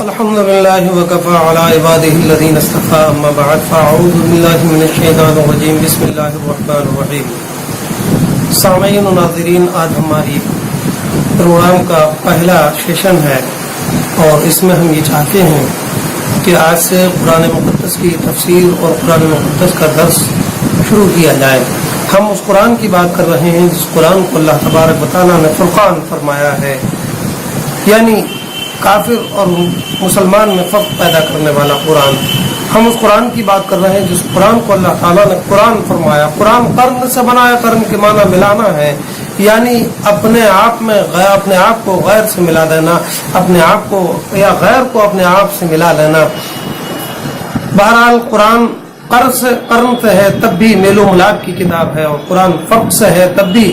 الحمد لله وكفى على عباده الذين اصطفى اما بعد فاعوذ بالله من الشیطان الرجیم بسم اللہ الرحمن الرحیم. سامعین و ناظرین، آج ہماری پروگرام کا پہلا سیشن ہے اور اس میں ہم یہ چاہتے ہیں کہ آج سے قرآن مقدس کی تفسیر اور قرآن مقدس کا درس شروع کیا جائے. ہم اس قرآن کی بات کر رہے ہیں جس قرآن کو اللہ تبارک و تعالیٰ نے فرقان فرمایا ہے، یعنی کافر اور مسلمان میں فرق پیدا کرنے والا قرآن. ہم اس قرآن کی بات کر رہے ہیں جس قرآن کو اللہ تعالیٰ نے قرآن فرمایا. قرآن قرن سے بنایا، قرن کے معنی ملانا ہے، یعنی اپنے آپ کو غیر سے ملا دینا، اپنے آپ کو یا غیر کو اپنے آپ سے ملا لینا. بہرحال قرآن قرن سے ہے تب بھی میل و ملاپ کی کتاب ہے، اور قرآن فرق سے ہے تب بھی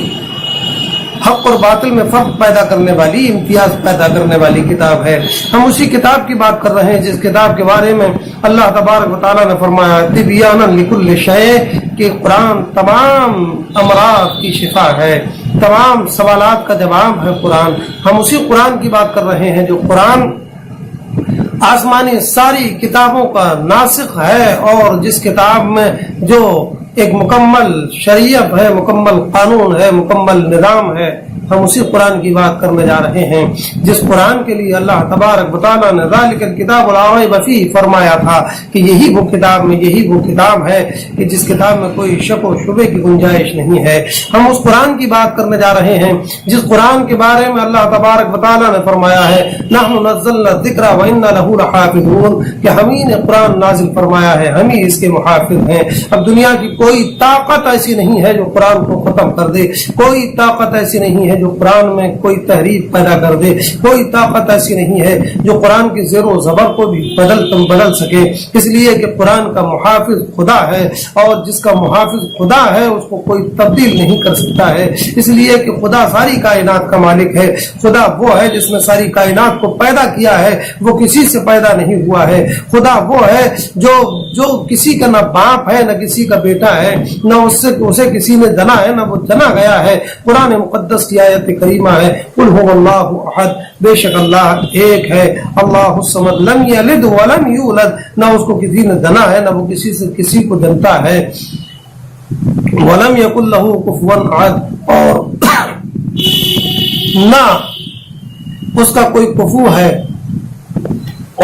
حق اور باطل میں فرق پیدا کرنے والی، امتیاز پیدا کرنے والی کتاب ہے. ہم اسی کتاب کی بات کر رہے ہیں جس کتاب کے بارے میں اللہ تبارک و تعالیٰ نے فرمایا تبیانا لکل شیء کہ قرآن تمام امراض کی شفا ہے، تمام سوالات کا جواب ہے قرآن. ہم اسی قرآن کی بات کر رہے ہیں جو قرآن آسمانی ساری کتابوں کا ناسخ ہے، اور جس کتاب میں جو ایک مکمل شریعت ہے، مکمل قانون ہے، مکمل نظام ہے. ہم اسی قرآن کی بات کرنے جا رہے ہیں جس قرآن کے لیے اللہ تبارک و تعالیٰ نے ذالک الکتاب لا ریب فیہ فرمایا تھا کہ یہی وہ کتاب ہے کہ جس کتاب میں کوئی شک و شبے کی گنجائش نہیں ہے. ہم اس قرآن کی بات کرنے جا رہے ہیں جس قرآن کے بارے میں اللہ تبارک و تعالیٰ نے فرمایا ہے نحن نزلنا الذکر وانا لہ لحافظون کہ ہم ہی نے قرآن نازل فرمایا ہے، ہم ہی اس کے محافظ ہیں. اب دنیا کی کوئی طاقت ایسی نہیں ہے جو قرآن کو ختم کر دے، کوئی طاقت ایسی نہیں ہے جو قرآن میں کوئی تحریف پیدا کر دے، کوئی طاقت ایسی نہیں ہے جو قرآن کی زیر و زبر کو بھی بدل سکے. اس لیے کہ قرآن کا محافظ خدا ہے، اور جس کا محافظ خدا ہے اس کو کوئی تبدیل نہیں کر سکتا ہے. اس لیے کہ خدا ساری کائنات کا مالک ہے. خدا وہ ہے جس نے ساری کائنات کو پیدا کیا ہے، وہ کسی سے پیدا نہیں ہوا ہے. خدا وہ ہے جو کسی کا نہ باپ ہے، نہ کسی کا بیٹا ہے، نہ اسے کسی نے جنا ہے، نہ وہ جنا گیا ہے. قرآن مقدس کی آیت کریمہ ہے قل هو اللہ احد، بے شک اللہ ایک ہے، اللہ الصمد لم یلد ولم یولد، نہ اس کو کسی نے جنا ہے، نہ وہ کسی کو جنتا ہے. ولم یکن لہ کفوا احد، اور نہ اس کا کوئی کفو ہے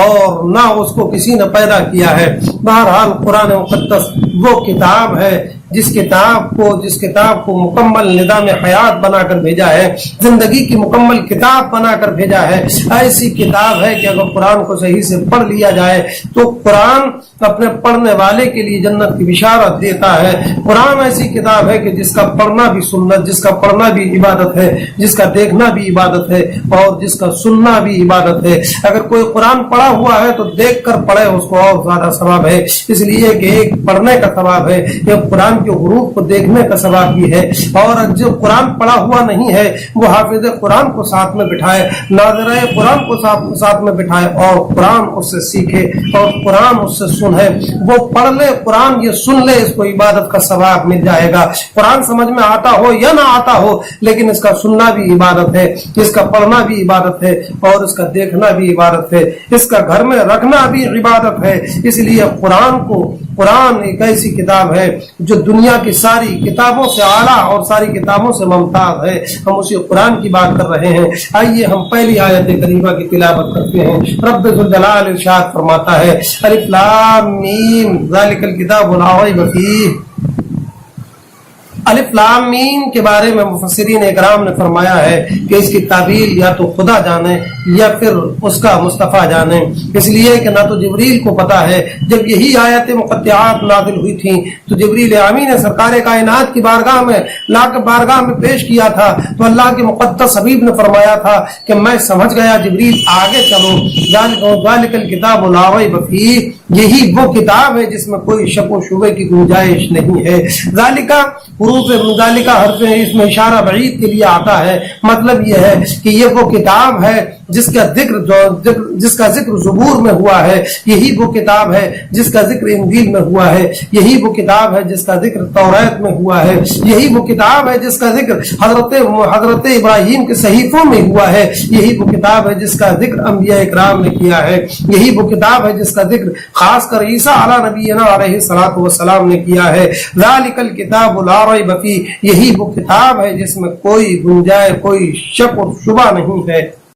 اور نہ اس کو کسی نے پیدا کیا ہے. بہرحال قرآن مقدس وہ کتاب ہے جس کتاب کو مکمل نظام حیات بنا کر بھیجا ہے، زندگی کی مکمل کتاب بنا کر بھیجا ہے. ایسی کتاب ہے کہ اگر قرآن کو صحیح سے پڑھ لیا جائے تو قرآن اپنے پڑھنے والے کے لیے جنت کی بشارت دیتا ہے. قرآن ایسی کتاب ہے کہ جس کا پڑھنا بھی سنت، جس کا پڑھنا بھی عبادت ہے، جس کا دیکھنا بھی عبادت ہے، اور جس کا سننا بھی عبادت ہے. اگر کوئی قرآن پڑھا ہوا ہے تو دیکھ کر پڑھے، اس کو اور زیادہ ثواب ہے. اس لیے کہ ایک پڑھنے کا ثواب ہے، ایک قرآن کے حروف کو دیکھنے کا ثواب بھی ہے. اور جو قرآن پڑھا ہوا نہیں ہے وہ حافظ قرآن کو ساتھ میں بٹھائے، ناظرہ قرآن کو ساتھ میں بٹھائے، اور قرآن اس سے سیکھے اور قرآن اس سے سنے. وہ پڑھ لے قرآن، یہ سن لے، اس کو عبادت کا ثواب مل جائے گا. قرآن سمجھ میں آتا ہو یا نہ آتا ہو، لیکن اس کا سننا بھی عبادت ہے، اس کا پڑھنا بھی عبادت ہے، اور اس کا دیکھنا بھی عبادت ہے، اس کا گھر میں رکھنا بھی عبادت ہے. اس لیے قرآن ایک ایسی کتاب ہے جو دنیا کی ساری کتابوں سے اعلیٰ اور ساری کتابوں سے ممتاز ہے. ہم اسی قرآن کی بات کر رہے ہیں. آئیے ہم پہلی آیت کریمہ کی تلاوت کرتے ہیں. رب ذوالجلال ارشاد فرماتا ہے الف لام میم ذالک الکتاب لا ریب فیہ. الف لام میم کے بارے میں مفسرین اکرام نے فرمایا ہے کہ اس کی تعبیر یا تو خدا جانے یا پھر اس کا مصطفیٰ جانے. اس لیے کہ نہ تو جبریل کو پتا ہے. جب یہی آیت مقطعات نازل ہوئی تھیں تو جبریل امین نے سرکار کائنات کی بارگاہ میں پیش کیا تھا، تو اللہ کے مقدس حبیب نے فرمایا تھا کہ میں سمجھ گیا جبریل آگے چلو. ذالک الکتاب لا ریب فیہ، یہی وہ کتاب ہے جس میں کوئی شک و شبے کی گنجائش نہیں ہے. ذالکہ ذالکہ حرف اس میں اشارہ بعید کے لیے آتا ہے. مطلب یہ ہے کہ یہ وہ کتاب ہے جس کا ذکر زبور میں ہوا ہے یہی وہ کتاب ہے جس کا ذکر انجیل میں ہوا ہے، یہی وہ کتاب ہے جس کا ذکر توریت میں ہوا ہے، یہی وہ کتاب ہے جس کا ذکر حضرت ابراہیم کے صحیفوں میں ہوا ہے، یہی وہ کتاب ہے جس کا ذکر انبیاء اکرام نے کیا ہے، یہی وہ کتاب ہے جس کا ذکر خاص کر عیسیٰ علی نبینا علیہ الصلوۃ والسلام نے کیا ہے۔ ذالک الکتاب لا ریب فیہ، یہی وہ کتاب ہے جس میں کوئی گنجائش، کوئی شک اور شبہ نہیں ہے۔